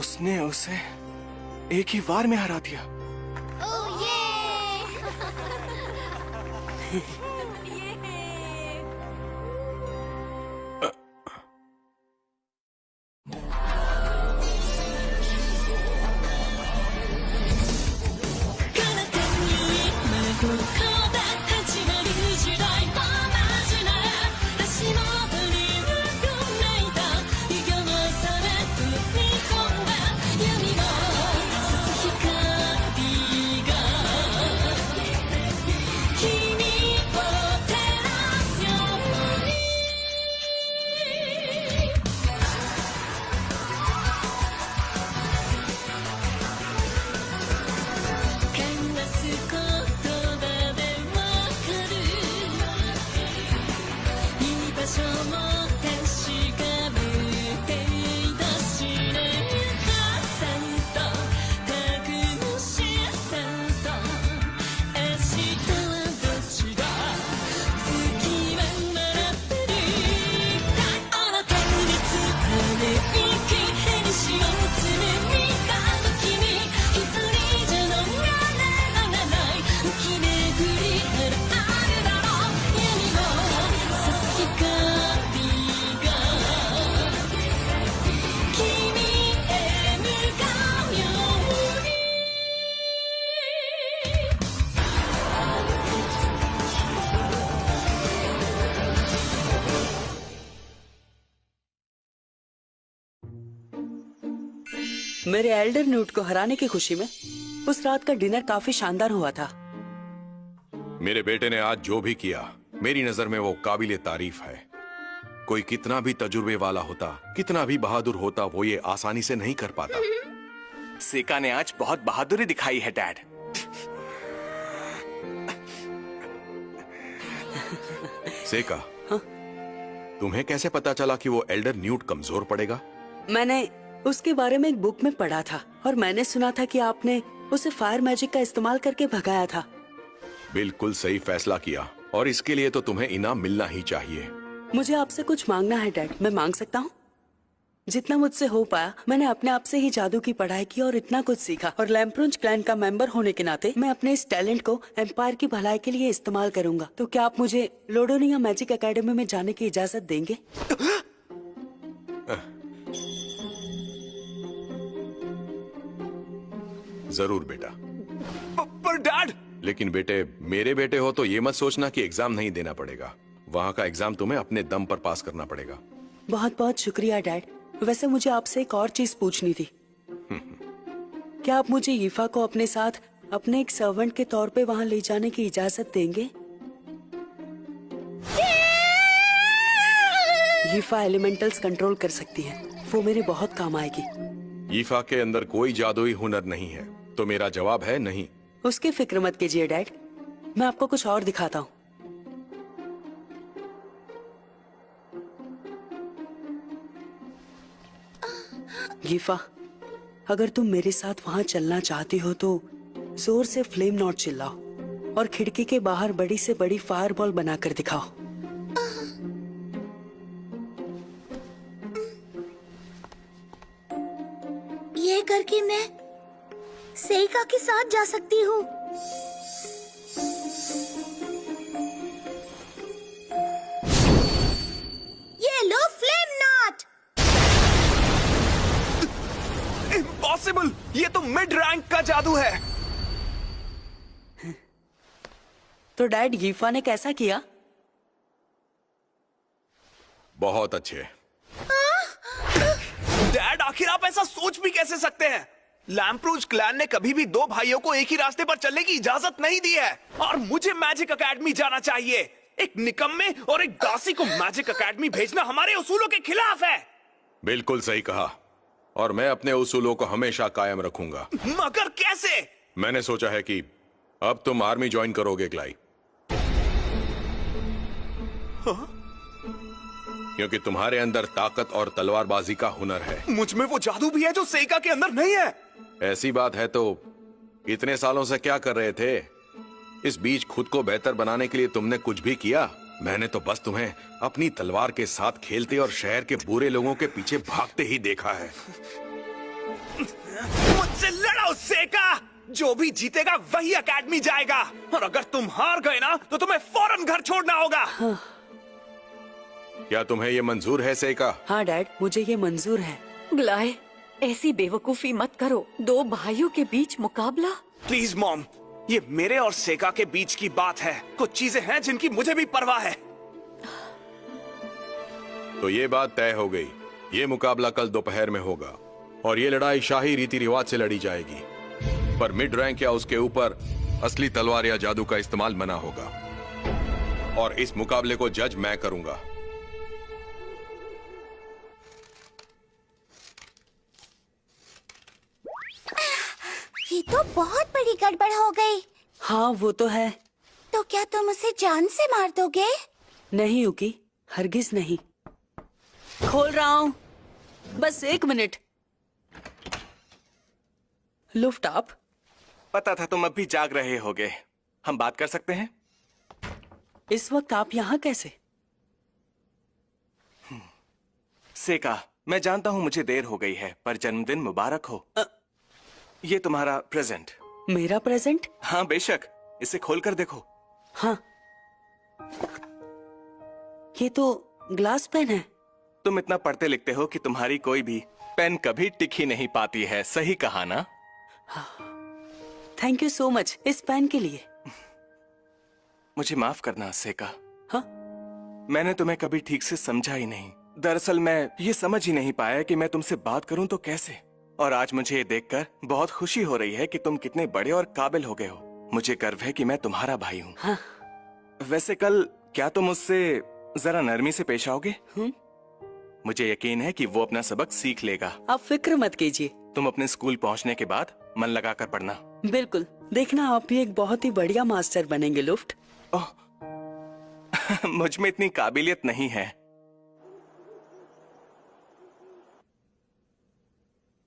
उसने उसे एक ही वार में हरा दिया। ओह ये मेरे एल्डर न्यूट को हराने की खुशी में उस रात का डिनर काफी शानदार हुआ था। मेरे बेटे ने आज जो भी किया मेरी नजर में वो काबिले तारीफ है। कोई कितना भी तजुर्बे वाला होता, कितना भी बहादुर होता, वो ये आसानी से नहीं कर पाता। सेका ने आज बहुत बहादुरी दिखाई है डैड। सेका, हाँ? तुम्हें कैसे पता चला कि वो एल्डर न्यूट कमजोर पड़ेगा? मैंने उसके बारे में एक बुक में पढ़ा था और मैंने सुना था कि आपने उसे फायर मैजिक का इस्तेमाल करके भगाया था। बिल्कुल सही फैसला किया और इसके लिए तो तुम्हें इनाम मिलना ही चाहिए। मुझे आपसे कुछ मांगना है डैड, मैं मांग सकता हूँ? जितना मुझसे हो पाया मैंने अपने आप से ही जादू की पढ़ाई की और इतना कुछ सीखा, और लैम्प्रोंज क्लैन का मेंबर होने के नाते मैं अपने इस टैलेंट को एम्पायर की भलाई के लिए इस्तेमाल करूंगा। तो क्या आप मुझे लोडोनिया मैजिक एकेडमी में जाने की इजाजत देंगे? जरूर बेटा। पर डैड! लेकिन बेटे, मेरे बेटे हो तो ये मत सोचना कि एग्जाम नहीं देना पड़ेगा। वहाँ का एग्जाम तुम्हें अपने दम पर पास करना पड़ेगा। बहुत बहुत शुक्रिया डैड। वैसे मुझे आपसे एक और चीज पूछनी थी। क्या आप मुझे यीफा को अपने साथ अपने एक सर्वेंट के तौर पे वहाँ ले जाने की इजाजत देंगे? यीफा एलिमेंटल्स कंट्रोल कर सकती है, वो मेरे बहुत काम आएगी। यीफा के अंदर कोई जादुई हुनर नहीं है, तो मेरा जवाब है नहीं। उसकी फिक्र मत कीजिए डैड, मैं आपको कुछ और दिखाता हूँ। यीफा, अगर तुम मेरे साथ वहां चलना चाहती हो तो जोर से फ्लेम नॉट चिल्लाओ और खिड़की के बाहर बड़ी से बड़ी फायरबॉल बनाकर दिखाओ। ये करके मैं सेका के साथ जा सकती हूँ। ये लो फ्लेम नॉट। इम्पॉसिबल! ये तो मिड रैंक का जादू है। तो डैड, यीफा ने कैसा किया? बहुत अच्छे। डैड, आखिर आप ऐसा सोच भी कैसे सकते हैं? लैम्प्रोज क्लैन ने कभी भी दो भाइयों को एक ही रास्ते पर चलने की इजाजत नहीं दी है, और मुझे मैजिक एकेडमी जाना चाहिए। एक निकम्मे और एक दासी को मैजिक एकेडमी भेजना हमारे उसूलों के खिलाफ है। बिल्कुल सही कहा, और मैं अपने उसूलों को हमेशा कायम रखूंगा। मगर कैसे? मैंने सोचा है कि अब तुम आर्मी ज्वाइन करोगे क्लाई। क्योंकि तुम्हारे अंदर ताकत और तलवारबाजी का हुनर है। मुझ में वो जादू भी है जो सेका के अंदर नहीं है। ऐसी बात है तो इतने सालों से क्या कर रहे थे? इस बीच खुद को बेहतर बनाने के लिए तुमने कुछ भी किया? मैंने तो बस तुम्हें अपनी तलवार के साथ खेलते और शहर के बुरे लोगों के पीछे भागते ही देखा है। मुझसे लड़ो सेका। जो भी जीतेगा वही एकेडमी जाएगा, और अगर तुम हार गए ना तो तुम्हें फौरन घर छोड़ना होगा। क्या तुम्हें ये मंजूर है सेका? हाँ डैड, मुझे ये मंजूर है। ग्लाय, ऐसी बेवकूफी मत करो। दो भाइयों के बीच मुकाबला। प्लीज मॉम, ये मेरे और सेका के बीच की बात है। कुछ चीजें हैं जिनकी मुझे भी परवाह है। तो ये बात तय हो गई। ये मुकाबला कल दोपहर में होगा और ये लड़ाई शाही रीति रिवाज से लड़ी जाएगी, पर मिड रैंक या उसके ऊपर असली तलवार या जादू का इस्तेमाल मना होगा। और इस मुकाबले को जज मैं करूंगा। ये तो बहुत बड़ी गड़बड़ हो गई। हाँ वो तो है। तो क्या तुम उसे जान से मार दोगे? नहीं युकी, हरगिज नहीं। खोल रहा हूँ, बस 1 मिनट। लुफ्ट आप। पता था तुम अब भी जाग रहे होगे। हम बात कर सकते हैं? इस वक्त आप यहाँ कैसे? सेका, मैं जानता हूँ मुझे देर हो गई है, पर जन्मदिन मुबारक हो। ये तुम्हारा प्रेजेंट। मेरा प्रेजेंट? हाँ बेशक, इसे खोलकर देखो। हाँ, ये तो ग्लास पेन है। तुम इतना पढ़ते लिखते हो कि तुम्हारी कोई भी पेन कभी टिक ही नहीं पाती है। सही कहा ना? थैंक यू सो मच इस पेन के लिए। मुझे माफ करना सेका। हाँ? मैंने तुम्हें कभी ठीक से समझा ही नहीं। दरअसल मैं ये समझ ही नहीं पाया कि मैं तुमसे बात करूं तो कैसे। और आज मुझे ये देखकर बहुत खुशी हो रही है कि तुम कितने बड़े और काबिल हो गए हो। मुझे गर्व है कि मैं तुम्हारा भाई हूँ। हाँ। वैसे कल क्या तुम उससे जरा नरमी से पेश आओगे? मुझे यकीन है कि वो अपना सबक सीख लेगा। आप फिक्र मत कीजिए। तुम अपने स्कूल पहुंचने के बाद मन लगाकर पढ़ना। बिल्कुल, देखना आप भी एक बहुत ही बढ़िया मास्टर बनेंगे लुफ्ट। ओह, मुझ में इतनी काबिलियत नहीं है।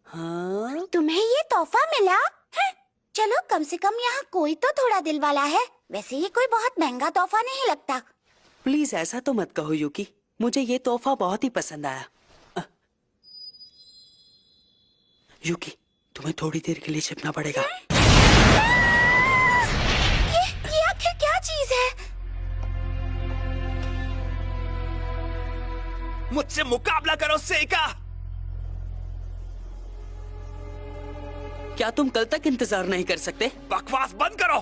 हाँ? तुम्हें ये तोहफा मिला है? चलो कम से कम यहाँ कोई तो थोड़ा दिल वाला है। वैसे ये कोई बहुत महंगा तोहफा नहीं लगता। प्लीज ऐसा तो मत कहो युकी, मुझे ये तोहफा बहुत ही पसंद आया। युकी, तुम्हें थोड़ी देर के लिए छिपना पड़ेगा। ये आखिर क्या चीज है? मुझसे मुकाबला करो सेका। क्या तुम कल तक इंतजार नहीं कर सकते? बकवास बंद करो।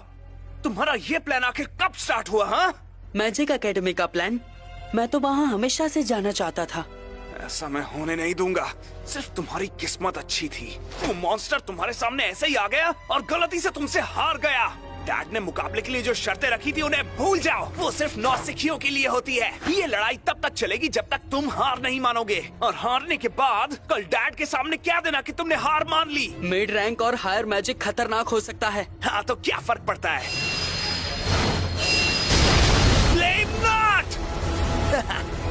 तुम्हारा ये प्लान आखिर कब स्टार्ट हुआ? हाँ, मैजिक एकेडमी का प्लान? मैं तो वहाँ हमेशा से जाना चाहता था। ऐसा मैं होने नहीं दूंगा। सिर्फ तुम्हारी किस्मत अच्छी थी। वो मॉन्स्टर तुम्हारे सामने ऐसे ही आ गया और गलती से तुमसे हार गया। डैड ने मुकाबले के लिए जो शर्तें रखी थी उन्हें भूल जाओ। वो सिर्फ नौसिखियों के लिए होती है। ये लड़ाई तब तक चलेगी जब तक तुम हार नहीं मानोगे, और हारने के बाद कल डैड के सामने क्या देना कि तुमने हार मान ली। मिड रैंक और हायर मैजिक खतरनाक हो सकता है। हाँ तो क्या फर्क पड़ता है? Flame not!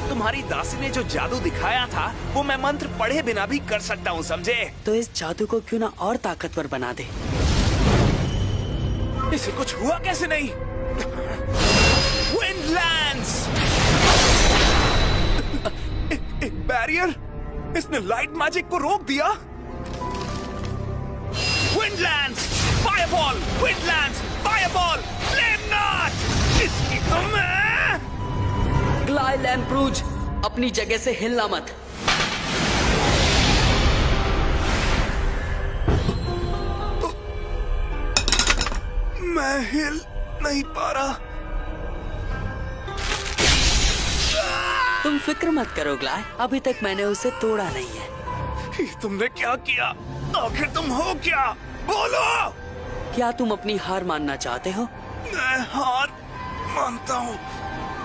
तुम्हारी दासी ने जो जादू दिखाया था वो मैं मंत्र पढ़े बिना भी कर सकता हूँ, समझे? तो इस जादू को क्यों ना और ताकतवर बना दे। इसे कुछ हुआ कैसे नहीं? विंडलैंड्स! एक बैरियर? इसने लाइट मैजिक को रोक दिया। विंडलैंड्स! फायरबॉल! विंडलैंड्स! फायरबॉल! Flame not! इसकी तो मैं... ग्लाय लैम्प्रूज, अपनी जगह से हिलना मत। मैं हिल नहीं पा रहा। तुम फिक्र मत करो ग्लाय, अभी तक मैंने उसे तोड़ा नहीं है। ये तुमने क्या किया? आखिर तुम हो क्या? बोलो! क्या तुम अपनी हार मानना चाहते हो? मैं हार मानता हूँ।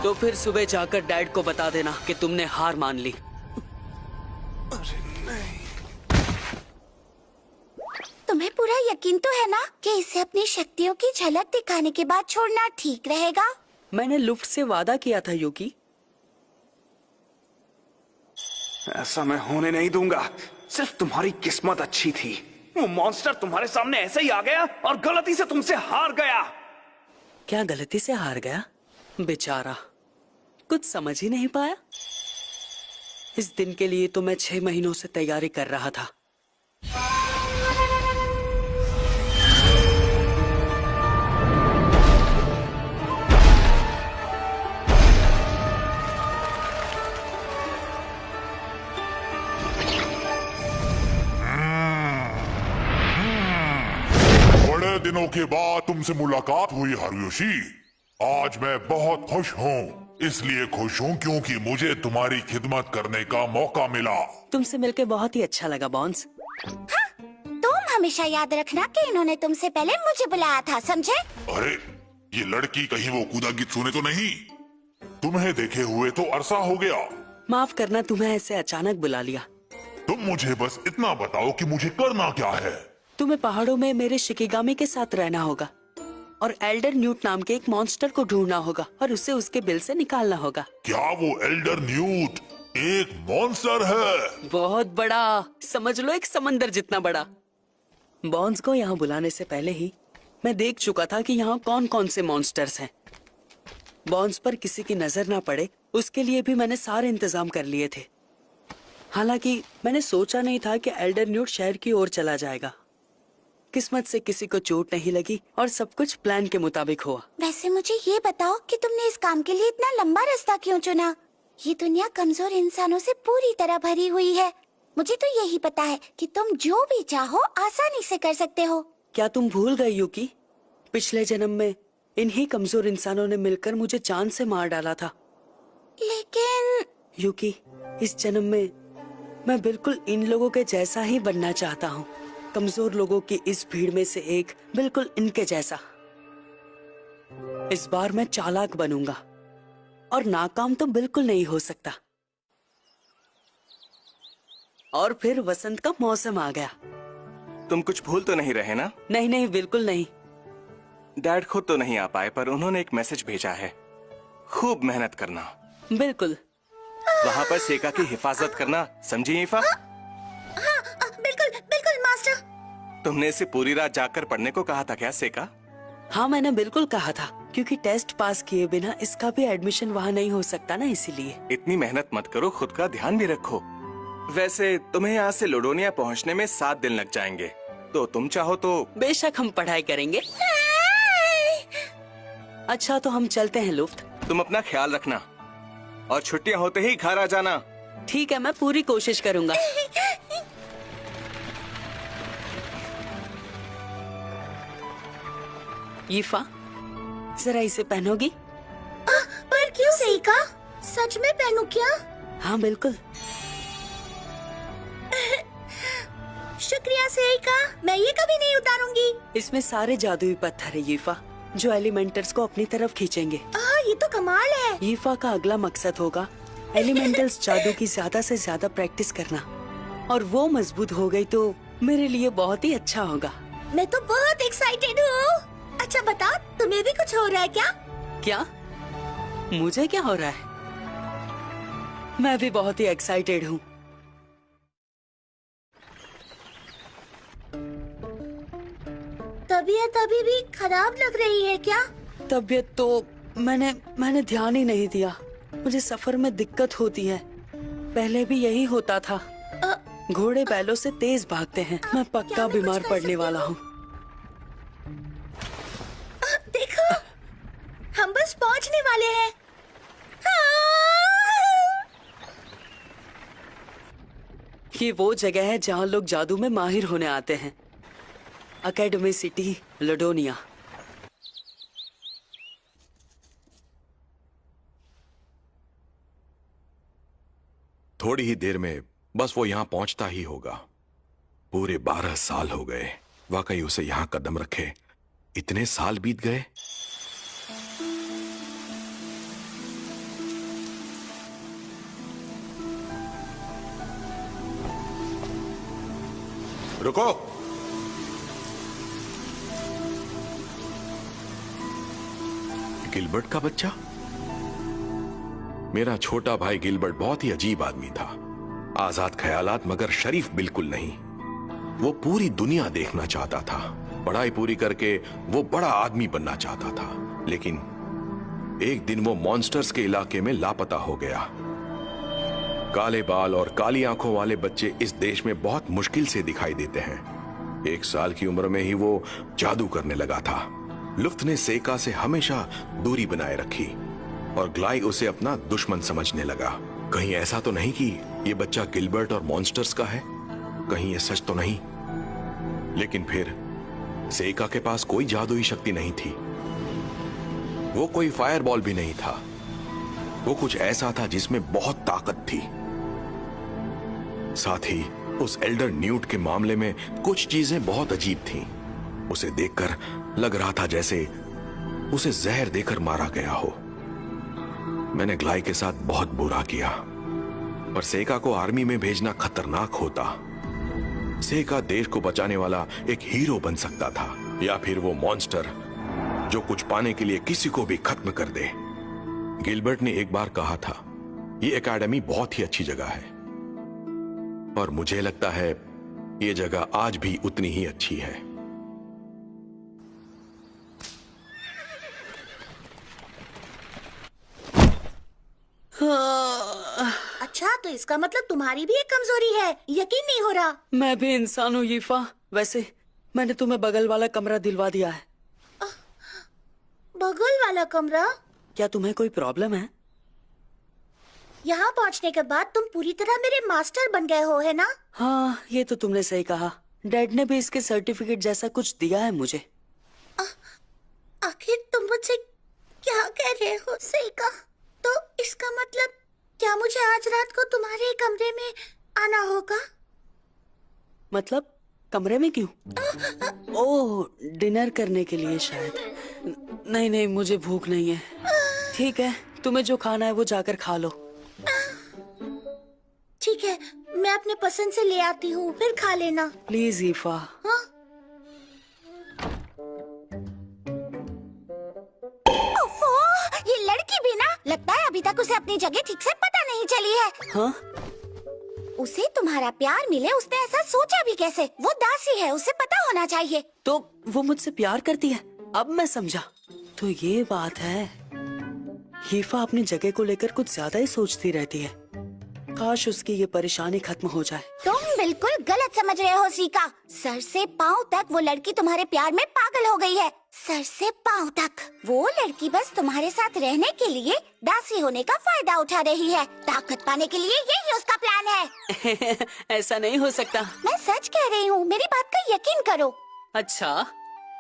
तो फिर सुबह जाकर डैड को बता देना कि तुमने हार मान ली। अरे नहीं। तुम्हें पूरा यकीन तो है ना कि इसे अपनी शक्तियों की झलक दिखाने के बाद छोड़ना ठीक रहेगा? मैंने लुफ्ट से वादा किया था युकी। ऐसा मैं होने नहीं दूंगा। सिर्फ तुम्हारी किस्मत अच्छी थी। वो मॉन्स्टर तुम्हारे सामने ऐसे ही आ गया और गलती से तुमसे हार गया। क्या गलती से हार गया? बेचारा, कुछ समझ ही नहीं पाया। इस दिन के लिए तो मैं 6 महीनों से तैयारी कर रहा था। छह दिनों के बाद तुमसे मुलाकात हुई हारुयोशी। आज मैं बहुत खुश हूँ। इसलिए खुश हूँ क्योंकि मुझे तुम्हारी खिदमत करने का मौका मिला। तुमसे मिलके बहुत ही अच्छा लगा बॉन्स। तुम हमेशा याद रखना कि इन्होंने तुमसे पहले मुझे बुलाया था, समझे? अरे ये लड़की कहीं वो कूदा गीत सुने तो नहीं? तुम्हें देखे हुए तो अरसा हो गया। माफ करना, तुम्हें ऐसे अचानक बुला लिया। तुम मुझे बस इतना बताओ कि मुझे करना क्या है। तुम्हें पहाड़ों में मेरे शिकिगामी के साथ रहना होगा और एल्डर न्यूट नाम के एक मॉन्स्टर को ढूंढना होगा और उसे उसके बिल से निकालना होगा। क्या वो एल्डर न्यूट एक मॉन्स्टर है? बहुत बड़ा, समझ लो एक समंदर जितना बड़ा। बॉन्स को यहाँ बुलाने से पहले ही मैं देख चुका था कि यहाँ कौन कौन से मॉन्स्टर्स हैं। बॉन्स पर किसी की नजर ना पड़े उसके लिए भी मैंने सारे इंतजाम कर लिए थे। हालांकि मैंने सोचा नहीं था कि एल्डर न्यूट शहर की ओर चला जाएगा। किस्मत से किसी को चोट नहीं लगी और सब कुछ प्लान के मुताबिक हुआ। वैसे मुझे ये बताओ कि तुमने इस काम के लिए इतना लंबा रास्ता क्यों चुना? ये दुनिया कमजोर इंसानों से पूरी तरह भरी हुई है। मुझे तो यही पता है कि तुम जो भी चाहो आसानी से कर सकते हो। क्या तुम भूल गई यूकी? पिछले जन्म में इन्हीं कमजोर इंसानों ने मिलकर मुझे जान से मार डाला था। लेकिन यूकी, इस जन्म में मैं बिल्कुल इन लोगों के जैसा ही बनना चाहता हूँ। कमजोर लोगों की इस भीड़ में से एक, बिल्कुल इनके जैसा। इस बार मैं चालाक बनूंगा और नाकाम तो बिल्कुल नहीं हो सकता। और फिर वसंत का मौसम आ गया। तुम कुछ भूल तो नहीं रहे ना? नहीं नहीं, बिल्कुल नहीं। डैड खुद तो नहीं आ पाए पर उन्होंने एक मैसेज भेजा है। खूब मेहनत करना। बिल्कुल। वहाँ पर सेका की हिफाजत करना, समझी ईफा? बिल्कुल बिल्कुल मास्टर। तुमने इसे पूरी रात जाकर पढ़ने को कहा था क्या सेका? हाँ, मैंने बिल्कुल कहा था, क्योंकि टेस्ट पास किए बिना इसका भी एडमिशन वहाँ नहीं हो सकता ना, इसीलिए। इतनी मेहनत मत करो, खुद का ध्यान भी रखो। वैसे तुम्हें यहाँ से लोडोनिया पहुँचने में 7 दिन लग जाएंगे, तो तुम चाहो तो। बेशक हम पढ़ाई करेंगे। अच्छा, तो हम चलते हैं लुफ्त। तुम अपना ख्याल रखना और छुट्टियाँ होते ही घर आ जाना। ठीक है, मैं पूरी कोशिश करूंगा। यीफा, जरा इसे पहनोगी? पर क्यों सेका? सच में पहनूं क्या? हाँ बिल्कुल। शुक्रिया सेका, मैं ये कभी नहीं उतारूंगी। इसमें सारे जादुई पत्थर है यीफा, जो एलिमेंटल्स को अपनी तरफ खींचेंगे। ये तो कमाल है। यीफा का अगला मकसद होगा एलिमेंटल्स जादू की ज्यादा से ज्यादा प्रैक्टिस करना, और वो मजबूत हो गई तो मेरे लिए बहुत ही अच्छा होगा। मैं तो बहुत एक्साइटेड हूँ। अच्छा बता, तुम्हें भी कुछ हो रहा है क्या? क्या? मुझे क्या हो रहा है? मैं भी बहुत ही एक्साइटेड हूँ। तबीयत अभी भी खराब लग रही है क्या? तबीयत तो मैंने ध्यान ही नहीं दिया। मुझे सफर में दिक्कत होती है, पहले भी यही होता था। घोड़े बैलों से तेज भागते हैं। मैं पक्का बीमार पड़ने वाला हूँ। देखो, हम बस पहुँचने वाले हैं। ये वो जगह है जहाँ लोग जादू में माहिर होने आते हैं। एकेडमी सिटी, लोडोनिया। थोड़ी ही देर में बस वो यहां पहुंचता ही होगा। पूरे 12 साल हो गए वाकई उसे यहां कदम रखे। इतने साल बीत गए। रुको। गिलबर्ट का बच्चा? मेरा छोटा भाई गिलबर्ट बहुत ही अजीब आदमी था। आजाद ख्यालात मगर शरीफ बिल्कुल नहीं। वो पूरी दुनिया देखना चाहता था। पढ़ाई पूरी करके वो बड़ा आदमी बनना चाहता था। लेकिन एक दिन वो मॉन्स्टर्स के इलाके में लापता हो गया। काले बाल और काली आंखों वाले बच्चे इस देश में बहुत मुश्किल से दिखाई देते हैं। 1 साल की उम्र में ही वो जादू करने लगा था। लुफ्त ने सेका से हमेशा दूरी बनाए रखी और ग्लाई उसे अपना दुश्मन समझने लगा। कहीं ऐसा तो नहीं कि ये बच्चा गिलबर्ट और मॉन्स्टर्स का है? कहीं ये सच तो नहीं? लेकिन फिर सेका के पास कोई जादुई शक्ति नहीं थी। वो कोई फायरबॉल भी नहीं था। वो कुछ ऐसा था जिसमें बहुत ताकत थी। साथ ही उस एल्डर न्यूट के मामले में कुछ चीजें बहुत अजीब थीं। उसे देखकर लग रहा था जैसे उसे जहर देकर मारा गया हो। मैंने ग्लाई के साथ बहुत बुरा किया, पर सेका को आर्मी में भेजना खतरनाक होता। सेका देश को बचाने वाला एक हीरो बन सकता था, या फिर वो मॉन्स्टर जो कुछ पाने के लिए किसी को भी खत्म कर दे। गिलबर्ट ने एक बार कहा था, ये एकेडमी बहुत ही अच्छी जगह है, और मुझे लगता है ये जगह आज भी उतनी ही अच्छी है। अच्छा, तो इसका मतलब तुम्हारी भी एक कमजोरी है। यकीन नहीं हो रहा। मैं भी इंसान हूँ यीफा। वैसे मैंने तुम्हें बगल वाला कमरा दिलवा दिया है। बगल वाला कमरा? क्या तुम्हें कोई प्रॉब्लम है? यहाँ पहुँचने के बाद तुम पूरी तरह मेरे मास्टर बन गए हो, है ना? हाँ, ये तो तुमने सही कहा। डैड ने भी इसके सर्टिफिकेट जैसा कुछ दिया है मुझे। आखिर तुम मुझसे क्या कह रहे हो सेका? तो इसका मतलब क्या मुझे आज रात को तुम्हारे कमरे में आना होगा? मतलब कमरे में क्यों? ओह, डिनर करने के लिए शायद। नहीं नहीं, मुझे भूख नहीं है। ठीक है, तुम्हें जो खाना है वो जाकर खा लो। ठीक है, मैं अपने पसंद से ले आती हूँ, फिर खा लेना। प्लीज ईफा। हाँ? ओफो, ये लड़की भी ना, लगता है अभी तक उसे अपनी जगह ठीक से पता नहीं चली है। हाँ? उसे तुम्हारा प्यार मिले, उसने ऐसा सोचा भी कैसे? वो दासी है, उसे पता होना चाहिए। तो वो मुझसे प्यार करती है? अब मैं समझा। तो ये बात है। हीफा अपनी जगह को लेकर कुछ ज्यादा ही सोचती रहती है। काश उसकी ये परेशानी खत्म हो जाए। तुम बिल्कुल गलत समझ रहे हो सीका। सर से पाँव तक वो लड़की तुम्हारे प्यार में पागल हो गई है। सर से पाँव तक। वो लड़की बस तुम्हारे साथ रहने के लिए दासी होने का फायदा उठा रही है। ताकत पाने के लिए यही उसका प्लान है। ऐसा नहीं हो सकता। मैं सच कह रही हूँ, मेरी बात का यकीन करो। अच्छा,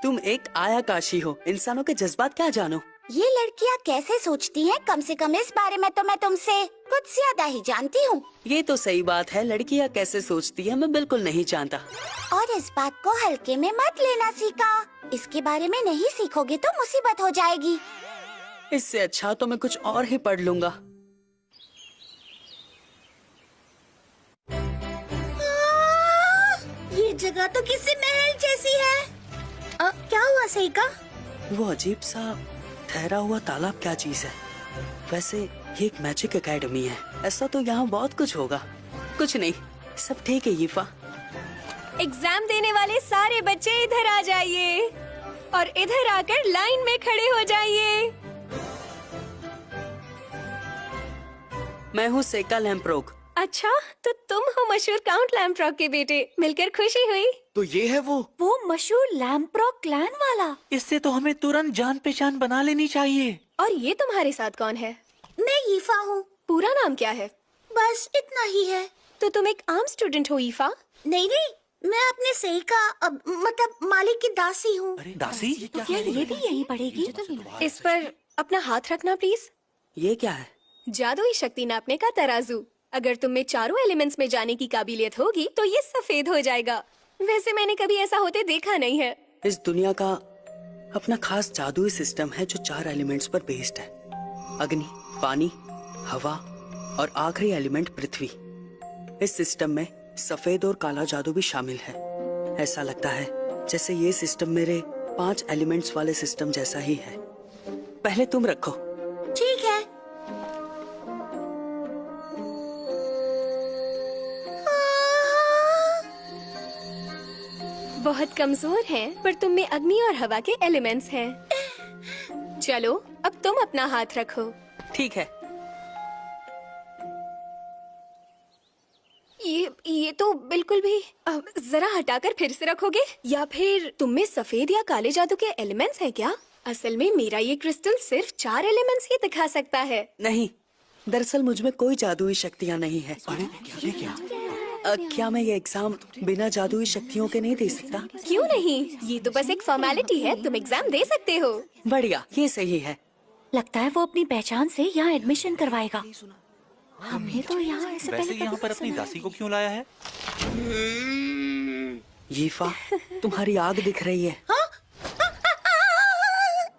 तुम एक आयाकाशी हो, इंसानों के जज्बात क्या जानो। ये लड़कियाँ कैसे सोचती हैं, कम से कम इस बारे में तो मैं तुमसे कुछ ज्यादा ही जानती हूँ। ये तो सही बात है, लड़कियाँ कैसे सोचती है मैं बिल्कुल नहीं जानता। और इस बात को हल्के में मत लेना सीका। इसके बारे में नहीं सीखोगे तो मुसीबत हो जाएगी। इससे अच्छा तो मैं कुछ और ही पढ़ लूंगा। ये जगह तो किसी महल जैसी है। क्या हुआ सीका? वो अजीब सा ठहरा हुआ तालाब क्या चीज है? वैसे ये एक मैजिक एकेडमी है, ऐसा तो यहाँ बहुत कुछ होगा। कुछ नहीं, सब ठीक है यीफा। एग्जाम देने वाले सारे बच्चे इधर आ जाइए और इधर आकर लाइन में खड़े हो जाइए। मैं हूँ सेका लैम्प्रोग। अच्छा, तो तुम हो मशहूर काउंट लैम्प्रॉक के बेटे। मिलकर खुशी हुई। तो ये है वो मशहूर लैम्प्रॉक क्लैन वाला। इससे तो हमें तुरंत जान पहचान बना लेनी चाहिए। और ये तुम्हारे साथ कौन है? मैं ईफा हूँ। पूरा नाम क्या है? बस इतना ही है। तो तुम एक आम स्टूडेंट हो ईफा? नहीं नहीं, मैं अपने सेका मतलब मालिक की दासी हूँ। दासी? यार ये भी यही पड़ेगी। इस पर अपना हाथ रखना प्लीज। ये क्या है? जादुई शक्ति नापने का तराजू। अगर तुम में चारों एलिमेंट्स में जाने की काबिलियत होगी तो ये सफेद हो जाएगा। वैसे मैंने कभी ऐसा होते देखा नहीं है। इस दुनिया का अपना खास जादुई सिस्टम है जो 4 एलिमेंट्स पर बेस्ड है। अग्नि, पानी, हवा और आखिरी एलिमेंट पृथ्वी। इस सिस्टम में सफेद और काला जादू भी शामिल है। ऐसा लगता है जैसे ये सिस्टम मेरे 5 एलिमेंट्स वाले सिस्टम जैसा ही है। पहले तुम रखो। ठीक है। बहुत कमजोर हैं, पर तुम में अग्नि और हवा के एलिमेंट्स हैं। चलो, अब तुम अपना हाथ रखो। ठीक है। ये तो बिल्कुल भी। जरा हटाकर फिर से रखोगे? या फिर तुम में सफेद या काले जादू के एलिमेंट्स हैं क्या? असल में मेरा ये क्रिस्टल सिर्फ 4 एलिमेंट्स ही दिखा सकता है। नहीं, दरअसल मुझ में कोई जादुई शक्तियाँ नहीं है। ये क्या? क्या मैं ये एग्जाम बिना जादुई शक्तियों के नहीं दे सकता? क्यों नहीं, ये तो बस एक फॉर्मेलिटी है, तुम एग्जाम दे सकते हो। बढ़िया, ये सही है। लगता है वो अपनी पहचान से यहाँ एडमिशन करवाएगा। हमें तो यहाँ ऐसे वैसे पहले यहाँ कभी पर अपनी सुना दासी को क्यों लाया है? यीफा, तुम्हारी आग दिख रही है।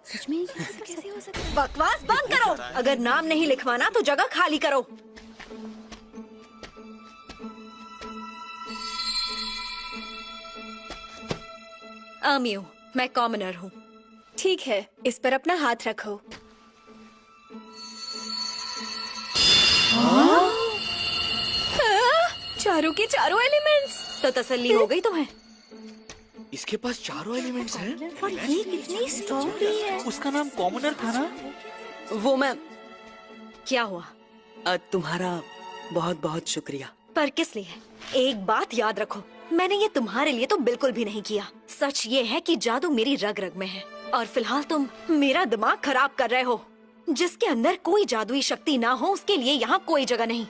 सच में कैसे हो सकता है? बकवास बंद करो। अगर नाम नहीं लिखवाना तो जगह खाली करो। आमियो, मैं कॉमनर हूँ। ठीक है, इस पर अपना हाथ रखो। चारों के चारों एलिमेंट्स। तो तसल्ली हो गई तुम्हें? इसके पास चारों एलिमेंट्स हैं। और ये कितनी स्ट्रॉन्ग भी है। उसका नाम कॉमनर था ना? वो मैं क्या हुआ? तुम्हारा बहुत बहुत शुक्रिया। पर किस लिए? एक बात याद रखो, मैंने ये तुम्हारे लिए तो बिल्कुल भी नहीं किया। सच ये है कि जादू मेरी रग रग में है और फिलहाल तुम मेरा दिमाग खराब कर रहे हो। जिसके अंदर कोई जादुई शक्ति ना हो उसके लिए यहाँ कोई जगह नहीं।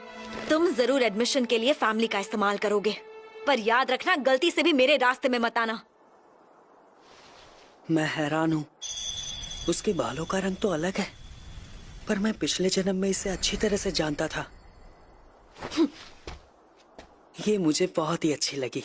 तुम जरूर एडमिशन के लिए फैमिली का इस्तेमाल करोगे, पर याद रखना गलती से भी मेरे रास्ते में मत आना। मैं हैरान हूँ, उसके बालों का रंग तो अलग है, पर मैं पिछले जन्म में इसे अच्छी तरह से जानता था। ये मुझे बहुत ही अच्छी लगी।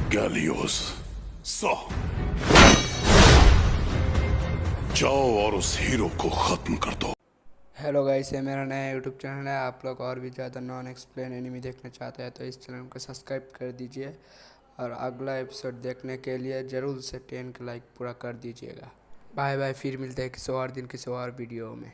गैलियोस, जाओ और उस हीरो को खत्म कर दो। हेलो गाइस, ये मेरा नया यूट्यूब चैनल है। आप लोग और भी ज़्यादा नॉन एक्सप्लेन एनिमी देखना चाहते हैं तो इस चैनल को सब्सक्राइब कर दीजिए और अगला एपिसोड देखने के लिए ज़रूर से 10 के लाइक पूरा कर दीजिएगा। बाय बाय, फिर मिलते हैं किसी और दिन किसी और वीडियो में।